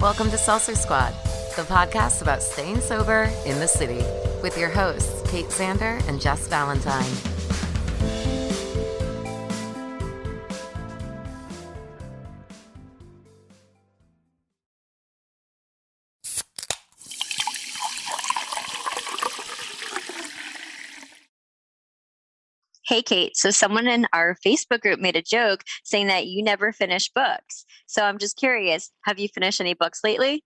Welcome to Seltzer Squad, the podcast about staying sober in the city, with your hosts, Kate Sander and Jes Valentine. Hey, Kate. So someone in our Facebook group made a joke saying that you never finish books. So I'm just curious, have you finished any books lately?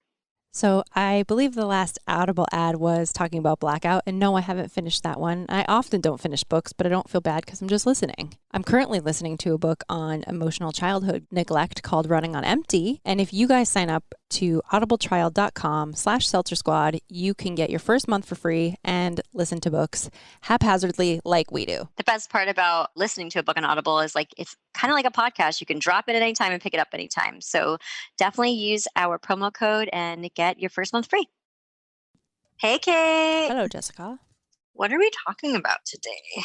So I believe the last Audible ad was talking about Blackout, and no, I haven't finished that one. I often don't finish books, but I don't feel bad because I'm just listening. I'm currently listening to a book on emotional childhood neglect called Running on Empty, and if you guys sign up to audibletrial.com/Seltzer Squad, you can get your first month for free and listen to books haphazardly like we do. The best part about listening to a book on Audible is it's kind of like a podcast. You can drop it at any time and pick it up anytime. So definitely use our promo code and get your first month free. Hey, Kate. Hello, Jessica. What are we talking about today?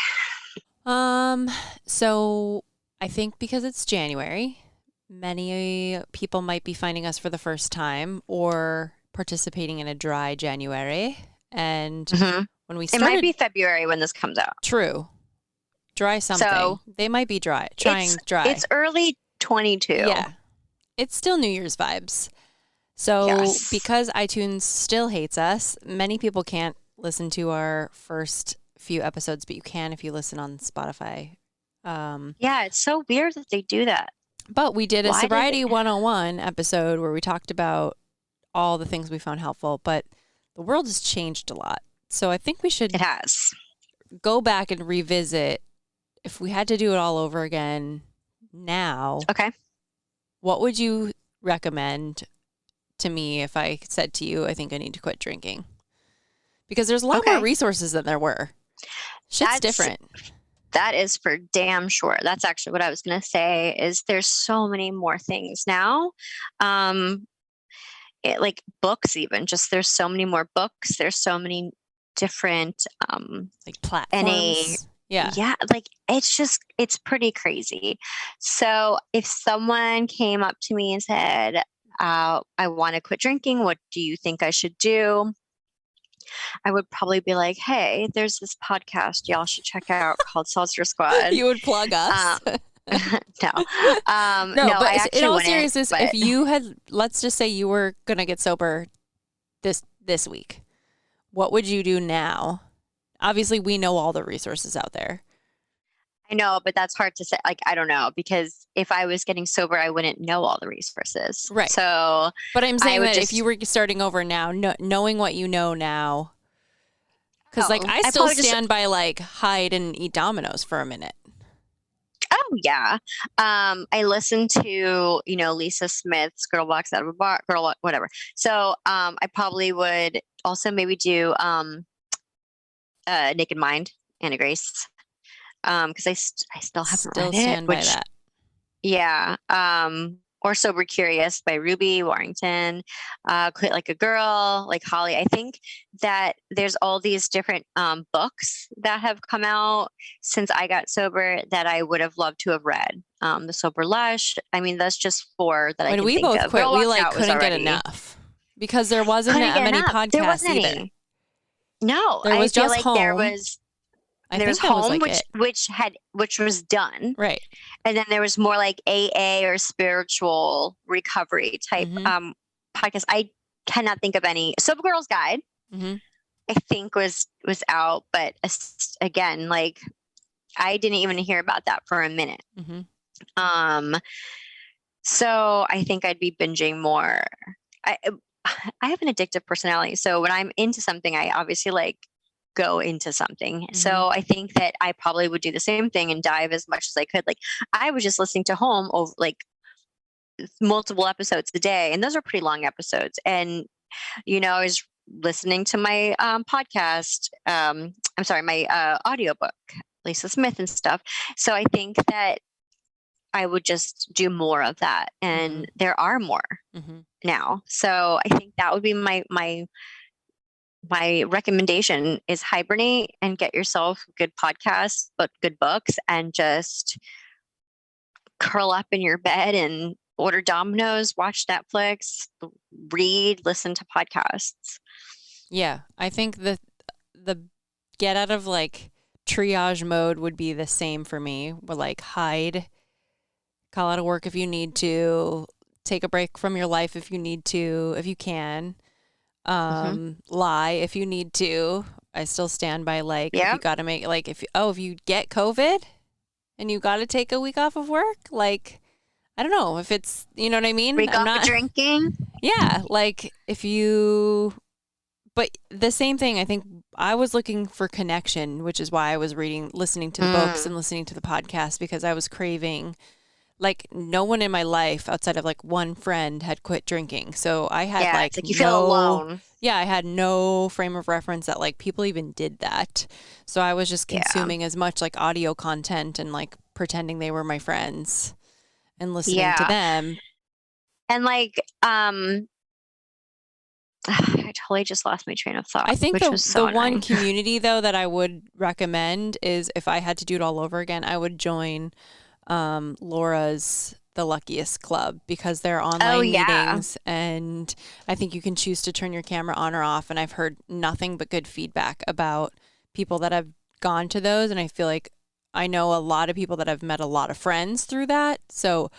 So I think because it's January, many people might be finding us for the first time or participating in a dry January. And when we started, it might be February when this comes out. True. Dry something. So they might be dry. Dry. It's early 22. Yeah. It's still New Year's vibes. So yes. Because iTunes still hates us, many people can't listen to our first few episodes, but you can if you listen on Spotify. Yeah, it's so weird that they do that. But we did a Sobriety 101 episode where we talked about all the things we found helpful, but the world has changed a lot. So I think we should go back and revisit if we had to do it all over again now. Okay. What would you recommend to me if I said to you, I think I need to quit drinking? Because there's a lot more resources than there were. Shit's different. That is for damn sure. That's actually what I was going to say is there's so many more things now. Like books even, just there's so many more books. There's so many different like platforms. Yeah, like it's pretty crazy. So if someone came up to me and said, I want to quit drinking, what do you think I should do? I would probably be like, hey, there's this podcast y'all should check out called Seltzer Squad. You would plug us? No. But in all seriousness, if you had, let's just say you were going to get sober this week, what would you do now? Obviously, we know all the resources out there. I know, but that's hard to say. I don't know, because if I was getting sober, I wouldn't know all the resources. Right. So, but I'm saying that if you were starting over now, knowing what you know now, because I still stand by hide and eat Dominoes for a minute. Oh yeah. I listened to, Lisa Smith's Girl Walks Out of a Bar, whatever. So, I probably would also maybe do, Naked Mind, Anna Grace. Because I still haven't read stand by that. Yeah. Or Sober Curious by Ruby Warrington. Quit Like a Girl, like Holly. I think that there's all these different books that have come out since I got sober that I would have loved to have read. The Sober Lush. I mean, that's just four that I can think of. When we both quit, we couldn't get enough because there wasn't that many podcasts there wasn't either. Any. No, there was just Home. There was Home, which was done, right, and then there was more like AA or spiritual recovery type podcast. I cannot think of any. Sober Girl's Guide, I think was out, but again, I didn't even hear about that for a minute. So I think I'd be binging more. I have an addictive personality, so when I'm into something, I obviously go into something. So I think that I probably would do the same thing and dive as much as I could. I was just listening to Home over multiple episodes a day, and those are pretty long episodes. And I was listening to my podcast. My audiobook, Lisa Smith and stuff. So I think that I would just do more of that, and there are more now. So I think that would be my recommendation is hibernate and get yourself good podcasts, but good books, and just curl up in your bed and order Domino's, watch Netflix, read, listen to podcasts. Yeah, I think the get out of like triage mode would be the same for me. We're like hide, call out of work if you need to, take a break from your life if you need to, if you can. Lie if you need to. I still stand by like if you got to make like if you get COVID and you got to take a week off of work, like I don't know if it's, you know what I mean? Week off of drinking. Yeah, like but the same thing, I think I was looking for connection, which is why I was listening to the books and listening to the podcast, because I was craving, like, no one in my life outside of like one friend had quit drinking. So I had like you feel alone. Yeah, I had no frame of reference that like people even did that. So I was just consuming as much like audio content and like pretending they were my friends and listening to them. And like, I totally just lost my train of thought. I think the one one community though that I would recommend is, if I had to do it all over again, I would join Laura's The Luckiest Club, because they're online meetings, and I think you can choose to turn your camera on or off. And I've heard nothing but good feedback about people that have gone to those, and I feel like I know a lot of people that have met a lot of friends through that. So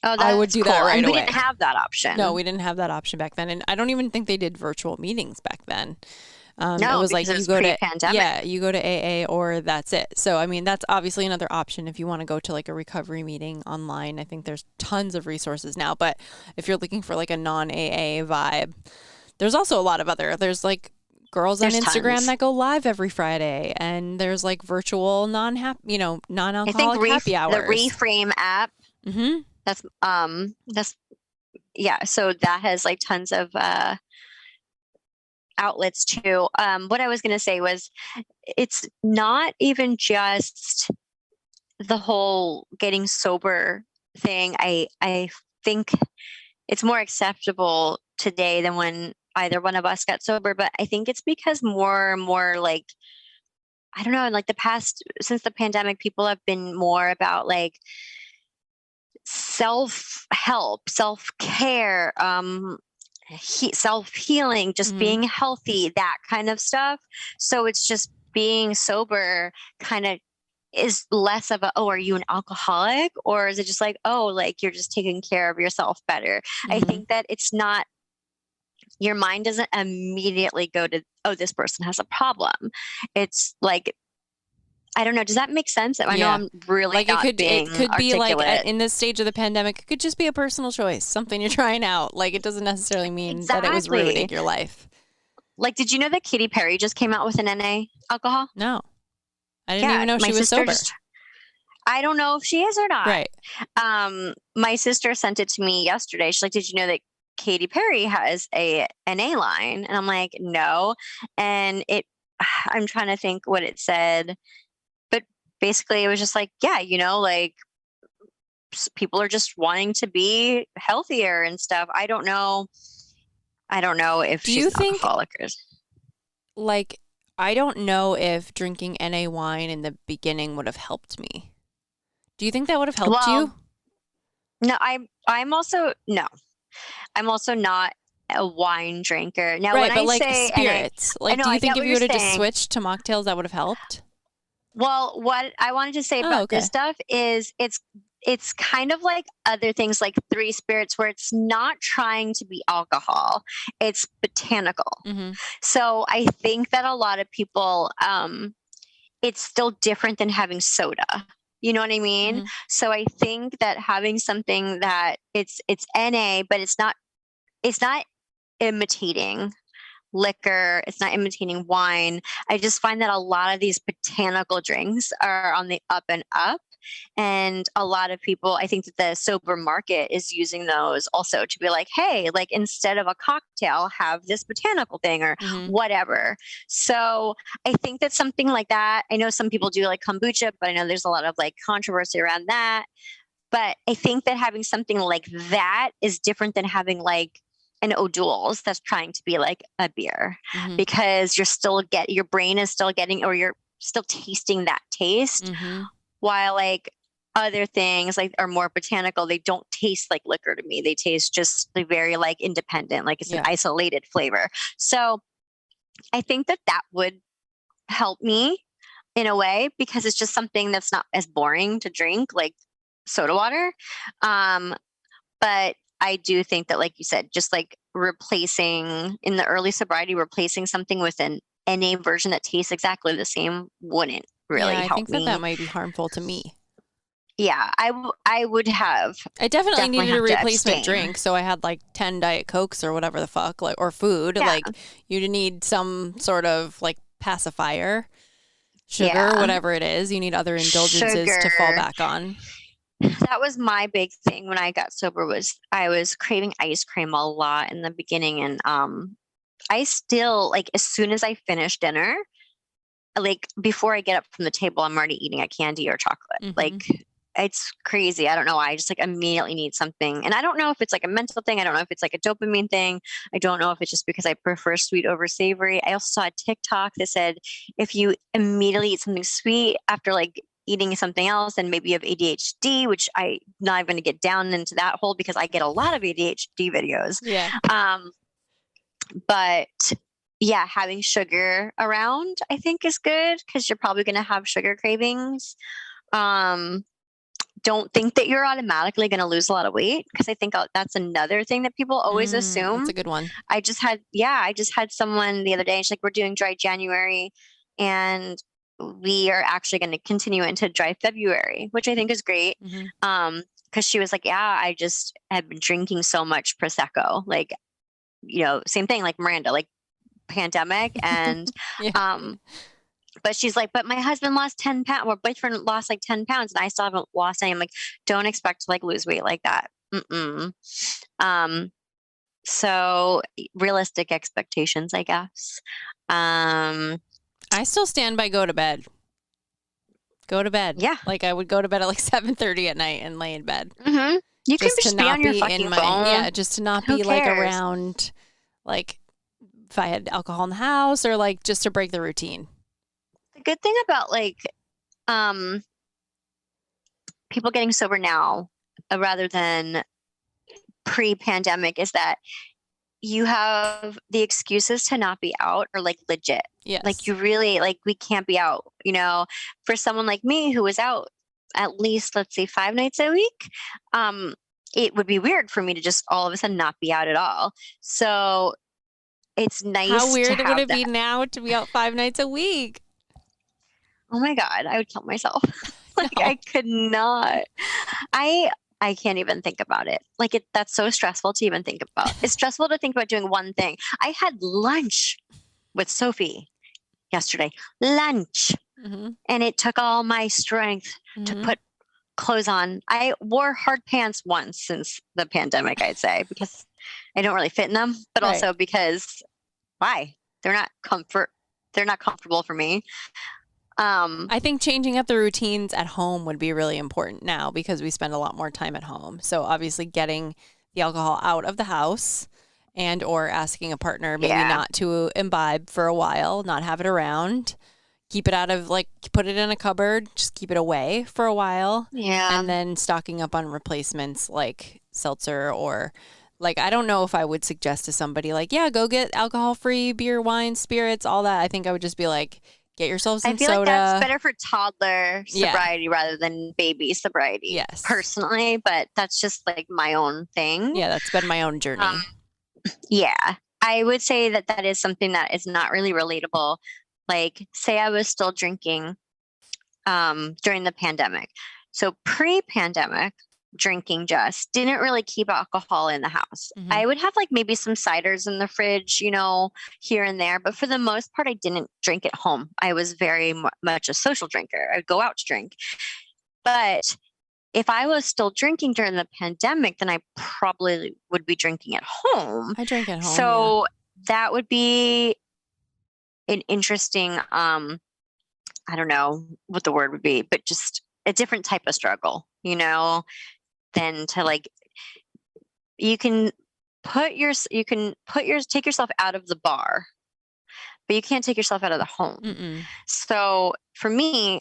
I would do that right away. We didn't have that option. No, we didn't have that option back then. And I don't even think they did virtual meetings back then. No, it was like you go you go to AA or that's it. So, I mean, that's obviously another option if you want to go to like a recovery meeting online. I think there's tons of resources now. But if you're looking for like a non-AA vibe, there's also a lot of there's like girls on Instagram that go live every Friday, and there's like virtual non-alcoholic happy hours. The Reframe app. Mm-hmm. That's so that has like tons of outlets too. What I was going to say was, it's not even just the whole getting sober thing. I think it's more acceptable today than when either one of us got sober, but I think it's because more and more, like, I don't know, in like since the pandemic, people have been more about like self-help, self-care, self-healing, just being healthy, that kind of stuff. So it's just being sober kind of is less of are you an alcoholic, or is it just like, like you're just taking care of yourself better? I think that it's not, your mind doesn't immediately go to, this person has a problem. It's like, I don't know. Does that make sense? I know I'm really like not it could be like in this stage of the pandemic, it could just be a personal choice, something you're trying out. Like, it doesn't necessarily mean that it was ruining your life. Like, did you know that Katy Perry just came out with an NA alcohol? No, I didn't even know she was sober. I don't know if she is or not. Right. My sister sent it to me yesterday. She's like, did you know that Katy Perry has a NA line? And I'm like, no. And I'm trying to think what it said. Basically, it was just like, like people are just wanting to be healthier and stuff. I don't know if she's an alcoholic. Like, I don't know if drinking NA wine in the beginning would have helped me. Do you think that would have helped you? No, I'm also not a wine drinker. Now, right, when but I like say spirits, do you think if you would have just switched to mocktails, that would have helped? Well, what I wanted to say about this stuff is it's kind of like other things like Three Spirits, where it's not trying to be alcohol. It's botanical. So I think that a lot of people, it's still different than having soda. You know what I mean? So I think that having something that it's NA, but it's not imitating liquor, it's not imitating wine. I just find that a lot of these botanical drinks are on the up and up, and a lot of people, I think that the sober market is using those also to be like, hey, like instead of a cocktail, have this botanical thing or whatever. So I think that something like that, I know some people do like kombucha, but I know there's a lot of like controversy around that. But I think that having something like that is different than having like an O'Doul's that's trying to be like a beer, because your brain is still getting, or you're still tasting that taste. While like, other things like are more botanical, they don't taste like liquor to me. They taste just like very like independent, like it's an isolated flavor. So I think that that would help me in a way, because it's just something that's not as boring to drink like soda water. But I do think that, like you said, just like replacing in the early sobriety, replacing something with an NA version that tastes exactly the same wouldn't really I help think me. that might be harmful to me. Yeah, I would have. I definitely needed a replacement abstain. drink, so I had like 10 Diet Cokes or whatever the fuck, like, or food. Yeah. Like you need some sort of like pacifier, sugar, whatever it is. You need other indulgences to fall back on. That was my big thing when I got sober, was I was craving ice cream a lot in the beginning. And I still, like, as soon as I finish dinner, like before I get up from the table, I'm already eating a candy or chocolate. Mhm. Like, it's crazy. I don't know why. I just like immediately need something. And I don't know if it's like a mental thing. I don't know if it's like a dopamine thing. I don't know if it's just because I prefer sweet over savory. I also saw a TikTok that said if you immediately eat something sweet after like eating something else, and maybe you have ADHD, which I'm not going to get down into that hole because I get a lot of ADHD videos. Yeah. But yeah, having sugar around, I think, is good because you're probably going to have sugar cravings. Don't think that you're automatically going to lose a lot of weight, because I think that's another thing that people always assume. That's a good one. I just had someone the other day, and she's like, we're doing dry January and we are actually going to continue into dry February, which I think is great. Mm-hmm. Because she was like, yeah, I just had been drinking so much Prosecco, like, you know, same thing like Miranda, like pandemic. And but she's like, but my husband lost 10 pounds, or boyfriend lost like 10 pounds, and I still haven't lost any. I'm like, don't expect to like lose weight like that. So realistic expectations, I guess. I still stand by go to bed. Go to bed. Yeah. Like I would go to bed at like 7:30 at night and lay in bed. Mm-hmm. You just can just be on your fucking phone. Yeah, just to not be like around, like if I had alcohol in the house, or like just to break the routine. The good thing about like people getting sober now rather than pre-pandemic is that you have the excuses to not be out or like legit. Yes. Like you really, like, we can't be out, you know. For someone like me who was out at least, let's say 5 nights a week, it would be weird for me to just all of a sudden not be out at all. So it's nice. How weird would it be now to be out 5 nights a week? Oh my God, I would kill myself. Like, no. I could not. I can't even think about it. Like, that's so stressful to even think about. It's stressful to think about doing one thing. I had lunch with Sophie yesterday. Lunch. Mm-hmm. And it took all my strength to put clothes on. I wore hard pants once since the pandemic, I'd say, because I don't really fit in them, but also because why? They're not comfortable for me. I think changing up the routines at home would be really important now, because we spend a lot more time at home. So obviously getting the alcohol out of the house, and or asking a partner maybe not to imbibe for a while, not have it around, keep it out of, like, put it in a cupboard, just keep it away for a while. Yeah. And then stocking up on replacements like seltzer, or like, I don't know if I would suggest to somebody like, yeah, go get alcohol-free beer, wine, spirits, all that. I think I would just be like, get yourself some soda. I feel like that's better for toddler sobriety rather than baby sobriety. Yes. Personally, but that's just like my own thing. Yeah, that's been my own journey. Yeah. I would say that that is something that is not really relatable. Like, say I was still drinking during the pandemic. So pre-pandemic, drinking just didn't really keep alcohol in the house. Mm-hmm. I would have like maybe some ciders in the fridge, you know, here and there, but for the most part, I didn't drink at home. I was very much a social drinker. I'd go out to drink. But if I was still drinking during the pandemic, then I probably would be drinking at home. I drink at home. So that would be an interesting, I don't know what the word would be, but just a different type of struggle, you know, than to like, take yourself out of the bar, but you can't take yourself out of the home. Mm-mm. So for me,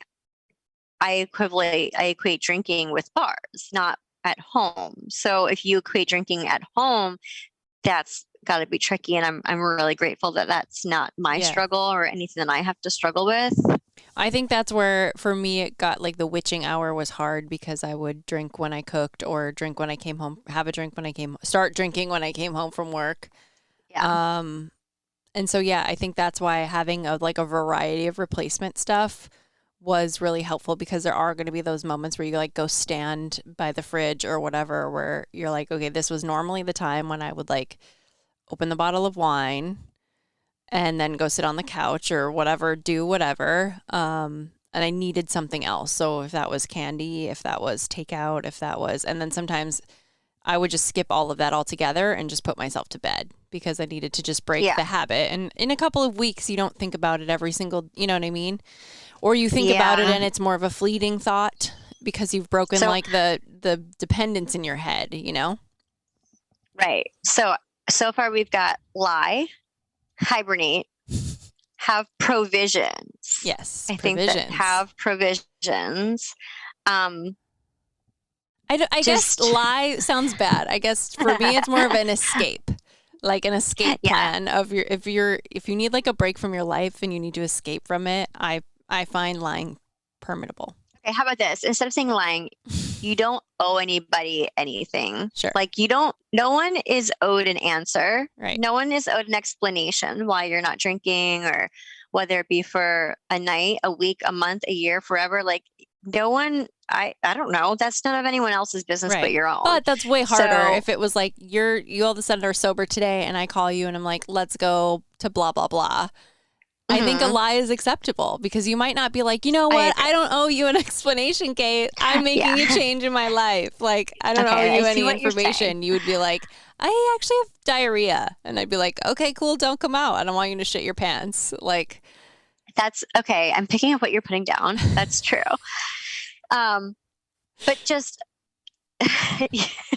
I equate drinking with bars, not at home. So if you equate drinking at home, that's got to be tricky. And I'm really grateful that that's not my Yeah. struggle or anything that I have to struggle with. I think that's where, for me, it got like the witching hour was hard because I would drink when I cooked or drink when I came home, have a drink when I start drinking when I came home from work. Yeah. And so, yeah, I think that's why having a variety of replacement stuff was really helpful, because there are going to be those moments where you like go stand by the fridge or whatever, where you're like, okay, this was normally the time when I would like open the bottle of wine and then go sit on the couch or whatever, do whatever. And I needed something else. So if that was candy, if that was takeout, and then sometimes I would just skip all of that altogether and just put myself to bed because I needed to just break the habit. And in a couple of weeks, you don't think about it every single, you know what I mean? Or you think about it and it's more of a fleeting thought because you've broken the dependence in your head, you know? Right. So far we've got lie, hibernate, have provisions. Yes. I think that have provisions. I guess lie sounds bad. I guess for me, it's more of an escape, like an escape plan of if you need like a break from your life and you need to escape from it. I find lying permittable. Okay, how about this? Instead of saying lying, you don't owe anybody anything. Sure. Like no one is owed an answer. Right. No one is owed an explanation why you're not drinking, or whether it be for a night, a week, a month, a year, forever. Like no one, I don't know. That's none of anyone else's business but your own. But that's way harder if it was like you all of a sudden are sober today and I call you and I'm like, let's go to blah, blah, blah. I think a lie is acceptable because you might not be like, you know what? I don't owe you an explanation, Kate. I'm making a change in my life. Like, I don't owe you any information. You would be like, I actually have diarrhea. And I'd be like, okay, cool. Don't come out. I don't want you to shit your pants. Like, that's okay. I'm picking up what you're putting down. That's true. But just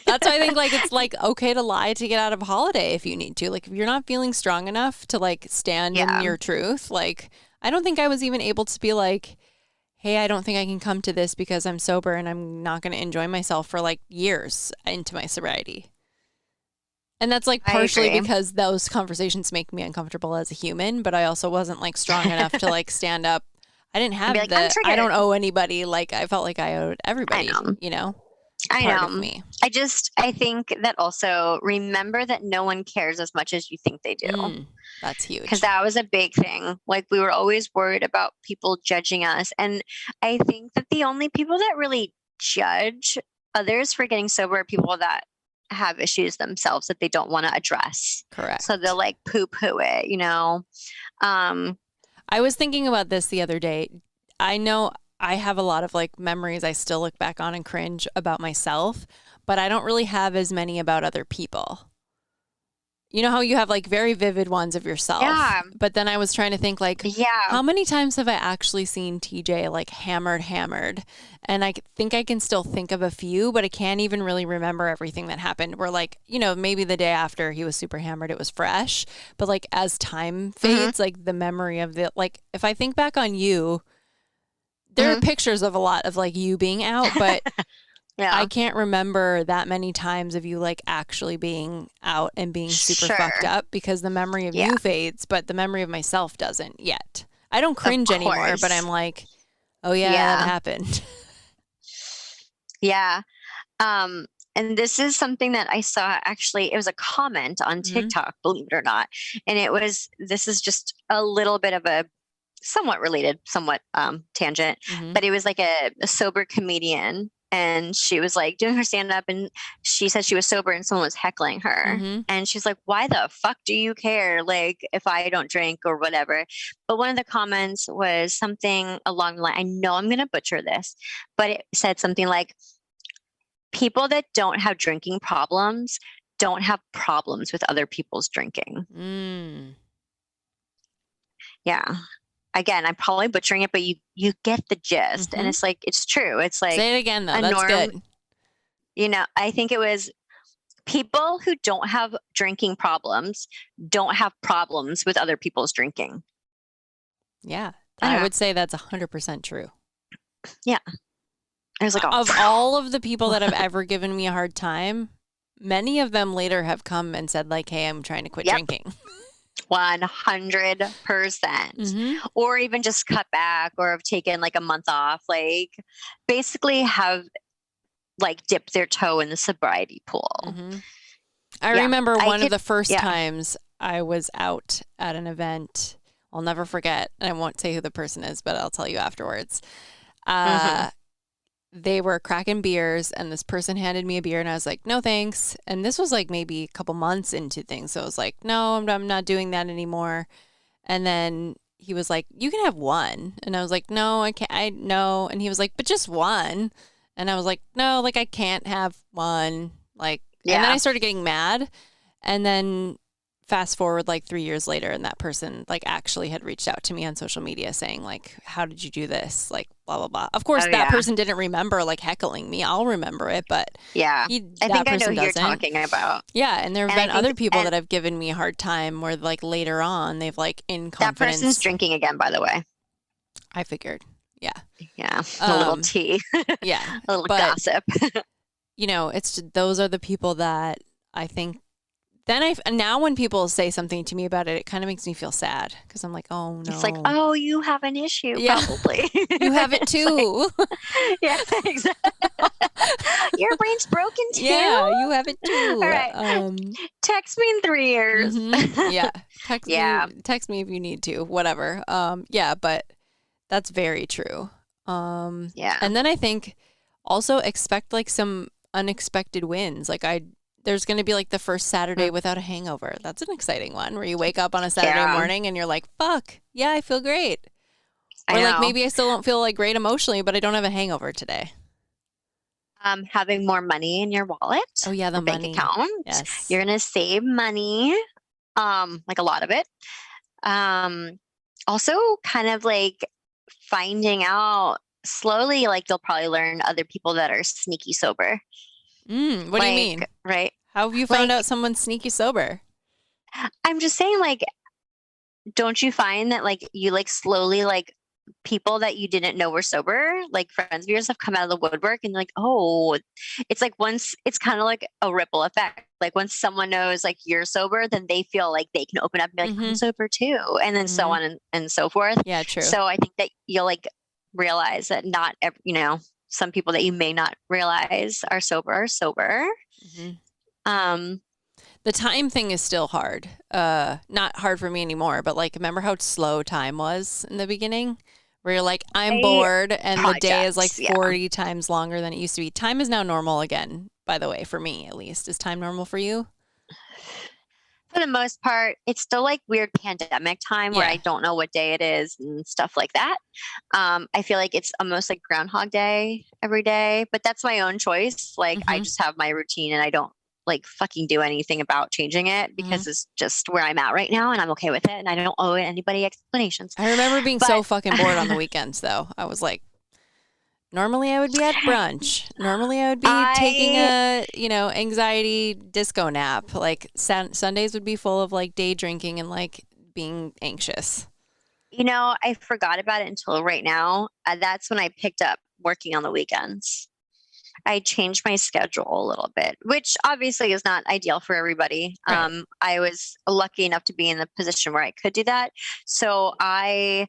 that's why I think like it's like okay to lie to get out of a holiday if you need to. Like if you're not feeling strong enough to like stand in your truth, like I don't think I was even able to be like, hey, I don't think I can come to this because I'm sober and I'm not going to enjoy myself for like years into my sobriety. And that's like partially because those conversations make me uncomfortable as a human, but I also wasn't like strong enough to like stand up. I didn't have like, I don't owe anybody. Like I felt like I owed everybody, you know? I know. I think that also remember that no one cares as much as you think they do. That's huge. Because that was a big thing. Like we were always worried about people judging us. And I think that the only people that really judge others for getting sober are people that have issues themselves that they don't want to address. Correct. So they'll like poo-poo it, you know? I was thinking about this the other day. I know I have a lot of like memories I still look back on and cringe about myself, but I don't really have as many about other people. You know how you have like very vivid ones of yourself. Yeah. But then I was trying to think like, how many times have I actually seen TJ like hammered? And I think I can still think of a few, but I can't even really remember everything that happened. Where like, you know, maybe the day after he was super hammered, it was fresh. But like as time fades, like the memory of the, like if I think back on you, there are pictures of a lot of like you being out, but I can't remember that many times of you like actually being out and being super fucked up because the memory of you fades, but the memory of myself doesn't yet. I don't cringe anymore, but I'm like, oh yeah, that happened. Yeah. And this is something that I saw actually, it was a comment on TikTok, believe it or not. And this is just a little bit of a somewhat related, tangent, but it was like a sober comedian. And she was like doing her stand up and she said she was sober and someone was heckling her. And she's like, why the fuck do you care? Like if I don't drink or whatever. But one of the comments was something along the line. I know I'm going to butcher this, but it said something like, people that don't have drinking problems don't have problems with other people's drinking. Yeah. Again, I'm probably butchering it, but you get the gist. And it's like, it's true. It's like, say it again though. That's good. You know, I think it was people who don't have drinking problems don't have problems with other people's drinking. Yeah. I would say that's 100% true. Yeah. I was like, oh. Of all of the people that have ever given me a hard time, many of them later have come and said like, hey, I'm trying to quit drinking. 100%. Or even just cut back or have taken like a month off, like basically have like dipped their toe in the sobriety pool. I remember one of the first times I was out at an event. I'll never forget. And I won't say who the person is, but I'll tell you afterwards. They were cracking beers and this person handed me a beer and I was like, no, thanks. And this was like maybe a couple months into things. So I was like, no, I'm not doing that anymore. And then he was like, you can have one. And I was like, no, I can't. No. And he was like, but just one. And I was like, no, like I can't have one. Like, and then I started getting mad. And then fast forward like 3 years later, and that person like actually had reached out to me on social media saying like, how did you do this? Like, blah, blah, blah. Of course, that person didn't remember like heckling me. I'll remember it, but I think I know who you're talking about. Yeah, and there have been other people that have given me a hard time where like later on they've like in confidence. That person's drinking again, by the way. I figured. Yeah. Yeah. A little tea. Yeah. A little gossip. You know, those are the people that I think. Then now when people say something to me about it, it kind of makes me feel sad because I'm like, oh no. It's like, oh, you have an issue, probably. You have it too. Like, yeah, exactly. Your brain's broken too. Yeah, you have it too. All right. Text me in 3 years. Yeah. Text me if you need to. Whatever. Yeah, but that's very true. Yeah. And then I think also expect like some unexpected wins. Like there's going to be like the first Saturday without a hangover. That's an exciting one where you wake up on a Saturday morning and you're like, fuck, yeah, I feel great. Or like maybe I still don't feel like great emotionally, but I don't have a hangover today. Having more money in your wallet. Oh yeah, the money. Bank account. Yes. You're going to save money, like a lot of it. Also kind of like finding out slowly, like you'll probably learn other people that are sneaky sober. What do you mean? Right. How have you found out someone's sneaky sober? I'm just saying, like, don't you find that like you like slowly like people that you didn't know were sober, like friends of yours have come out of the woodwork and like, oh, it's like once it's kind of like a ripple effect. Like once someone knows like you're sober, then they feel like they can open up and be like, I'm sober too. And then so on and so forth. Yeah, true. So I think that you'll like realize that not every, some people that you may not realize are sober. The time thing is still hard. Not hard for me anymore, but like, remember how slow time was in the beginning? Where you're like, I'm bored and the day is like 40 times longer than it used to be. Time is now normal again, by the way, for me at least. Is time normal for you? For the most part, it's still like weird pandemic time where I don't know what day it is and stuff like that. I feel like it's almost like Groundhog Day every day, but that's my own choice. Like I just have my routine and I don't like fucking do anything about changing it because it's just where I'm at right now and I'm okay with it and I don't owe anybody explanations. I remember being so fucking bored on the weekends though. I was like, normally I would be at brunch. Normally I would be taking a, anxiety disco nap. Like Sundays would be full of like day drinking and like being anxious. I forgot about it until right now. That's when I picked up working on the weekends. I changed my schedule a little bit, which obviously is not ideal for everybody. Right. I was lucky enough to be in the position where I could do that. So I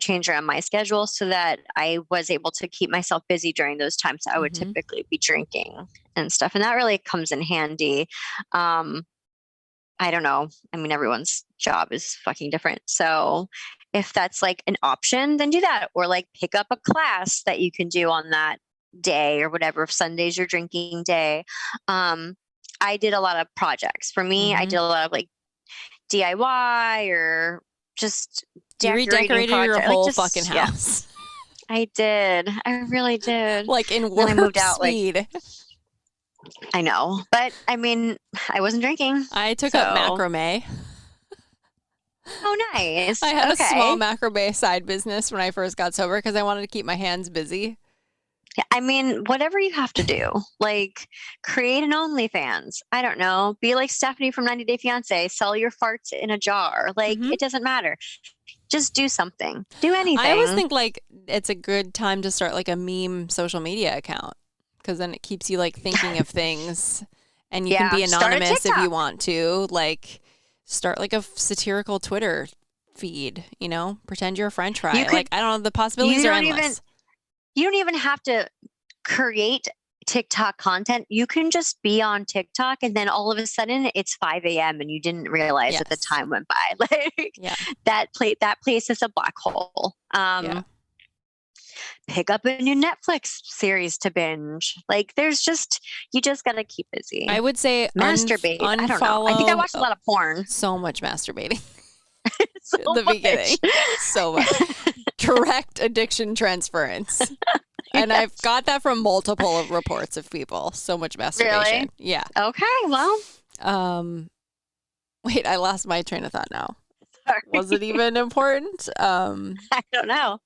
changed around my schedule so that I was able to keep myself busy during those times I would typically be drinking and stuff. And that really comes in handy. I don't know. I mean, everyone's job is fucking different. So if that's like an option, then do that. Or like pick up a class that you can do on that day or whatever. If Sunday's your drinking day. I did a lot of projects. For me, I did a lot of like DIY or just you redecorated your whole fucking house. Yeah. I did. I really did. Like in warp speed. Like, I know. But I mean, I wasn't drinking. I took up macrame. Oh, nice. I had a small macrame side business when I first got sober because I wanted to keep my hands busy. Yeah, I mean, whatever you have to do, like create an OnlyFans. I don't know. Be like Stephanie from 90 Day Fiance. Sell your farts in a jar. Like it doesn't matter. Just do something. Do anything. I always think like it's a good time to start like a meme social media account because then it keeps you like thinking of things and you can be Start a anonymous if you TikTok. want to. Like start like a satirical Twitter feed, you know, pretend you're a French fry. You could- Like I don't know, the possibilities are endless. You don't even have to create TikTok content. You can just be on TikTok and then all of a sudden it's 5 a.m. and you didn't realize that the Yes. time went by. Like Yeah. that place is a black hole. Yeah. Pick up a new Netflix series to binge. Like there's just, you just got to keep busy. I would say Masturbate. I don't know. I think I unfollow watched a lot of porn. so much masturbating So in the much. beginning. So much. Direct addiction transference. And Yes. I've got that from multiple reports of people. So much masturbation. Really? Yeah. Okay, well, Wait, I lost my train of thought now. sorry. Was it even important? I don't know.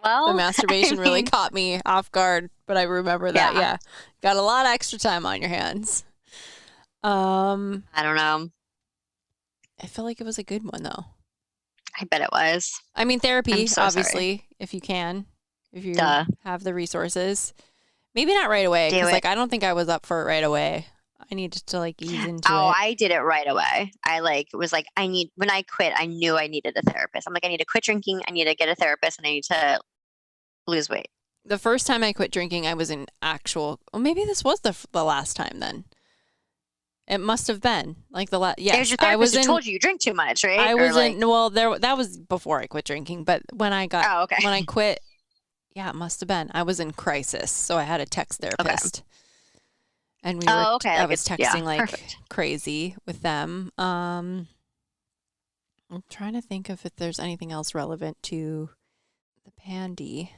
Well, The masturbation I really mean, caught me off guard, but I remember that. Yeah. Yeah. Got a lot of extra time on your hands. I I don't know. feel like it was a good one though. I bet it was. I mean, therapy, I'm so sorry. obviously, if you can, if you Duh. have the resources. Maybe not right away, Do because it. like I don't think I was up for it right away. I needed to like ease into Oh, it. I did it right away. I was like, when I quit, I knew I needed a therapist. I'm like, I need to quit drinking. I need to get a therapist and I need to lose weight. The first time I quit drinking, I was in actual. Well, maybe this was the last time. Then it must have been like the last. It was Yes, your I therapist was who in. told you drink too much, right? I Or was like, in. Well, that was before I quit drinking. But when I got Oh, okay. when I quit, yeah, it must have been. I was in crisis, so I had a text therapist, and we were. Oh, okay. I like was it's- yeah, texting like perfect. crazy with them. I'm trying to think if there's anything else relevant to the pandy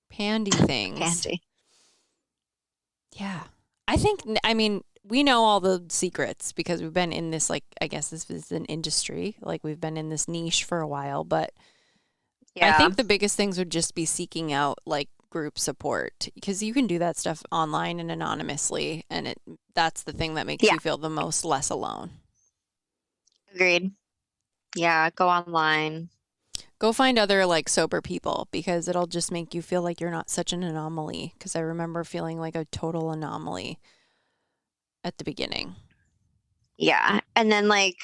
things. Panty. Yeah. I mean, we know all the secrets because we've been in this, like, I guess this is an industry. Like, we've been in this niche for a while. But Yeah. I think the biggest things would just be seeking out, like, group support because you can do that stuff online and anonymously. And that's the thing that makes Yeah. you feel the most less alone. Agreed. Yeah. Go online. Go find other, like, sober people because it'll just make you feel like you're not such an anomaly. Because I remember feeling like a total anomaly at the beginning. Yeah. And then like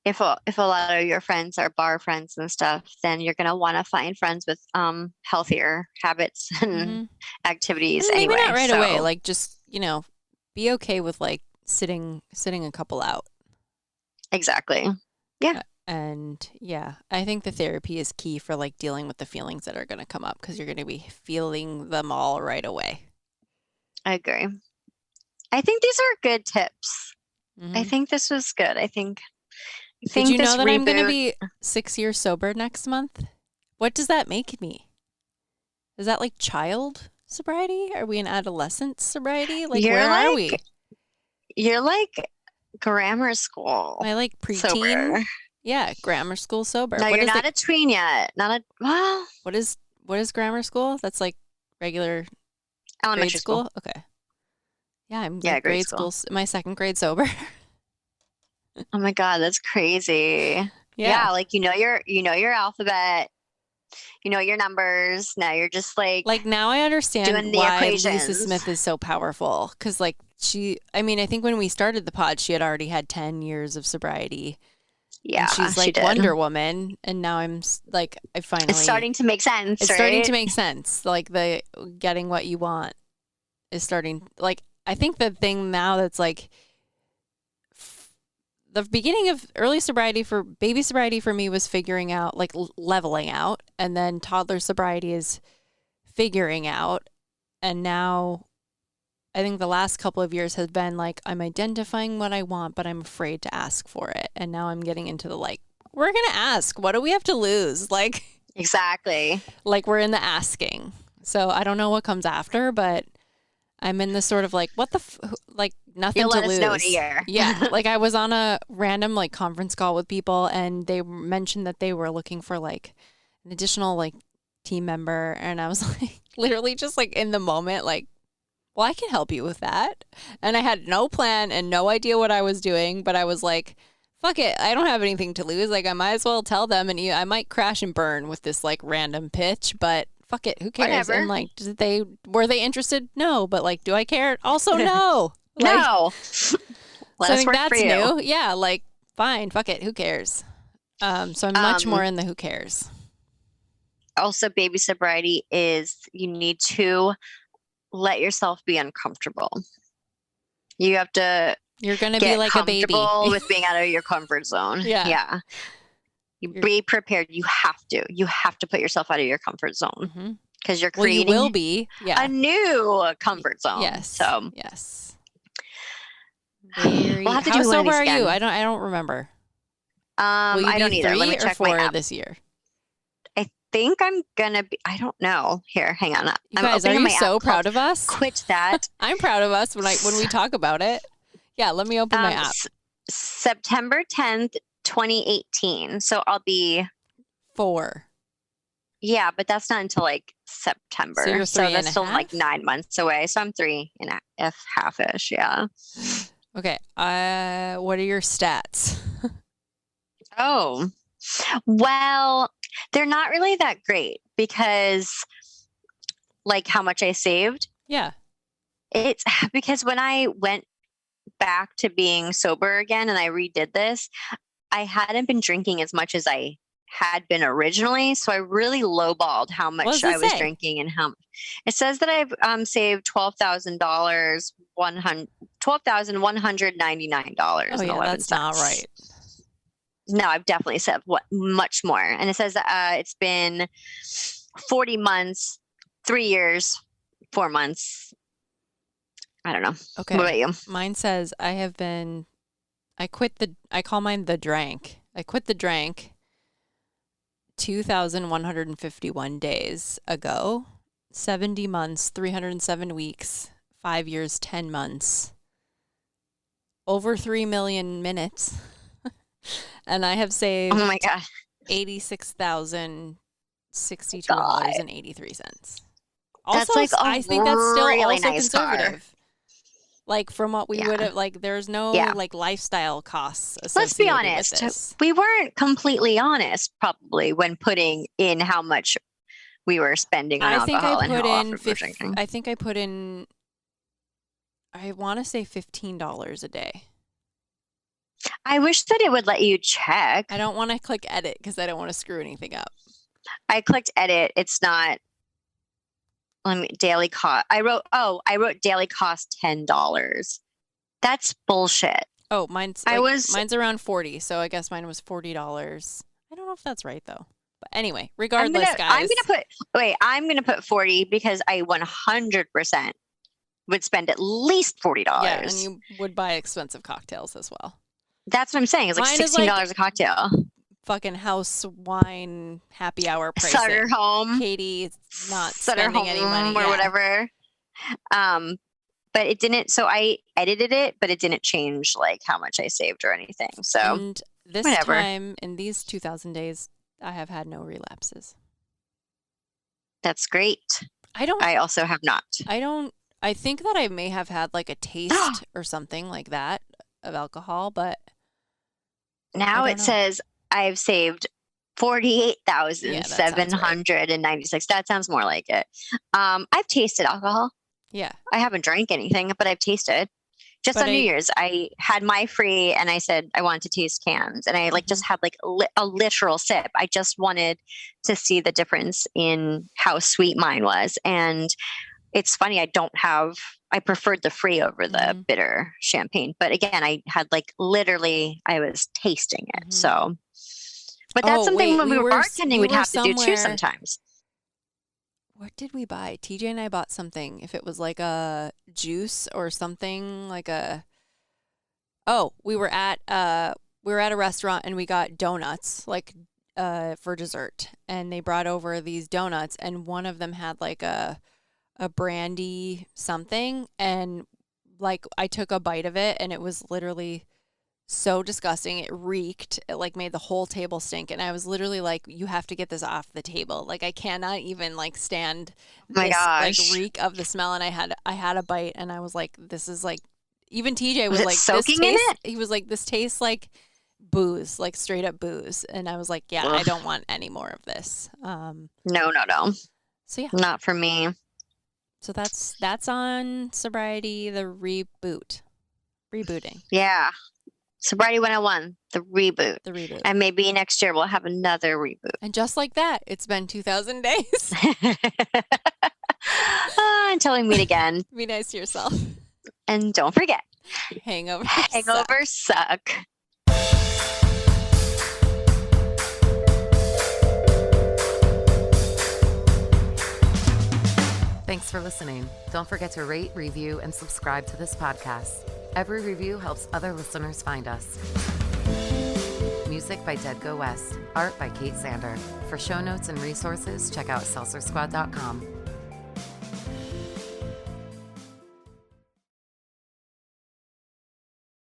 if a lot of your friends are bar friends and stuff, then you're gonna want to find friends with healthier habits and Mhm. activities And maybe anyway. not right away. so- Like just, be okay with like sitting a couple out. Exactly. And yeah, I think the therapy is key for like dealing with the feelings that are going to come up because you're going to be feeling them all right away. I agree. I think these are good tips. Mhm. I think this was good. I think Did you this know that I'm going to reboot- be 6 years sober next month? What does that make me? Is that like child sobriety? Are we in adolescent sobriety? Like You're where are like we? You're like grammar school Am I like preteen? sober. Yeah, grammar school sober. No, What you're is not a tween yet. Not a well, what is grammar school? That's like regular elementary grade school. school? Okay. Yeah, I'm Yeah, like grade grade school. school. My second grade sober. Oh my God, that's crazy. Yeah, like your alphabet, your numbers. Now you're just like Like now I understand doing the why Lisa equations. Smith is so powerful. Cause like I think when we started the pod, she had already had 10 years of sobriety. yeah, And she's she like did. Wonder Woman. And now like, I finally, It's starting to make sense. it's right? starting to make sense. Like the getting what you want is starting. Like, I think the thing now that's like the beginning of early sobriety for baby sobriety for me was figuring out like leveling out, and then toddler sobriety is figuring out. And now I think the last couple of years has been like I'm identifying what I want, but I'm afraid to ask for it. And now I'm getting into the like, we're going to ask. What do we have to lose? Like Exactly. we're in the asking. So I don't know what comes after, but I'm in this sort of like, what the, like nothing You'll to let lose. us know in a year. Yeah. Like I was on a random like conference call with people and they mentioned that they were looking for like an additional like team member. And I was like, literally just like in the moment, like, well, I can help you with that. And I had no plan and no idea what I was doing, but I was like, fuck it. I don't have anything to lose. Like, I might as well tell them, and I might crash and burn with this like random pitch, but fuck it. Who cares? Whatever. And like, were they interested? No, but like, do I care? Also, no. No. Let So I us think work that's for you. new. Yeah, like, fine, fuck it. Who cares? So I'm much more in the who cares. Also, baby sobriety is you need to let yourself be uncomfortable. You have to You're going to get be like a baby. comfortable with being out of your comfort zone. Yeah. You be prepared. You have to put yourself out of your comfort zone because you're creating you will be. Yeah. a new comfort zone. Yes. So yes. we'll have to How do one of sober these are you? again. I don't remember. I don't either. Let me 3 or check 4 my app. this year. I think I'm gonna be. I don't know. Here, hang on. You guys, are you so proud of us? Quit that. I'm proud of us when we talk about it. Yeah, let me open my app. September 10th, 2018. So I'll be 4. Yeah, but that's not until like September. So you're 3 that's and a still half? like 9 months away. So I'm 3 and a half-ish. Yeah. Okay. What are your stats? Oh, well, they're not really that great because like how much I saved. Yeah. It's because when I went back to being sober again and I redid this, I hadn't been drinking as much as I had been originally. So I really lowballed how much I was drinking and how it says that I've saved $12,000, $12,199. Oh yeah, that's not right. No, I've definitely saved much more. And it says it's been 40 months, 3 years, 4 months. I don't know. Okay. What about you? Mine says I call mine the drank. I quit the drank 2,151 days ago, 70 months, 307 weeks, 5 years, 10 months, over 3 million minutes. And I have saved Oh my God. $86,062.83. Also, That's like I think that's still really also nice conservative. car. Like from what we would have, like there's no like lifestyle costs associated Let's be honest. with this. We weren't completely honest probably when putting in how much we were spending on alcohol and how often we're drinking. I think I put in, I want to say $15 a day. I wish that it would let you check. I don't want to click edit because I don't want to screw anything up. I clicked edit. It's not. Daily cost. I wrote daily cost $10. That's bullshit. Oh, mine's around 40, so I guess mine was $40. I don't know if that's right though. But anyway, regardless, guys. I'm gonna put 40 because I 100% would spend at least $40. Yeah, and you would buy expensive cocktails as well. That's what I'm saying. It's like $16 a cocktail. Fucking house wine happy hour pricing. Sutter home. Katie's not spending any money or whatever. But it didn't. So I edited it, but it didn't change like how much I saved or anything. So and this time in these 2,000 days, I have had no relapses. That's great. I also have not. I think that I may have had like a taste or something like that of alcohol, but now it says I've saved 48,796. That sounds more like it. I've tasted alcohol. Yeah. I haven't drank anything, but I've tasted. Just on New Year's, I had my free and I said I wanted to taste cans. And I just had like a literal sip. I just wanted to see the difference in how sweet mine was. And it's funny, I preferred the free over the bitter champagne. But again, I had like literally, I was tasting it. So, but that's something when we were bartending, we'd have to do too sometimes. What did we buy? TJ and I bought something. If it was like a juice or something like we were at a restaurant and we got donuts for dessert, and they brought over these donuts and one of them had like a brandy something, and like I took a bite of it and it was literally so disgusting. It reeked. It like made the whole table stink. And I was literally like, you have to get this off the table. Like I cannot even like stand this like reek of the smell. And I had a bite and I was like, this is like, even TJ was like, soaking in it? He was like, this tastes like booze, like straight up booze. And I was like, yeah, I don't want any more of this. No. So yeah, Not for me. so that's on Sobriety, the rebooting. Yeah. Sobriety 101, the reboot. The reboot. And maybe next year we'll have another reboot. And just like that, it's been 2,000 days. Until we meet again. Be nice to yourself. And don't forget, Hangovers suck. Thanks for listening. Don't forget to rate, review, and subscribe to this podcast. Every review helps other listeners find us. Music by Dead Go West. Art by Kate Sander. For show notes and resources, check out seltzersquad.com.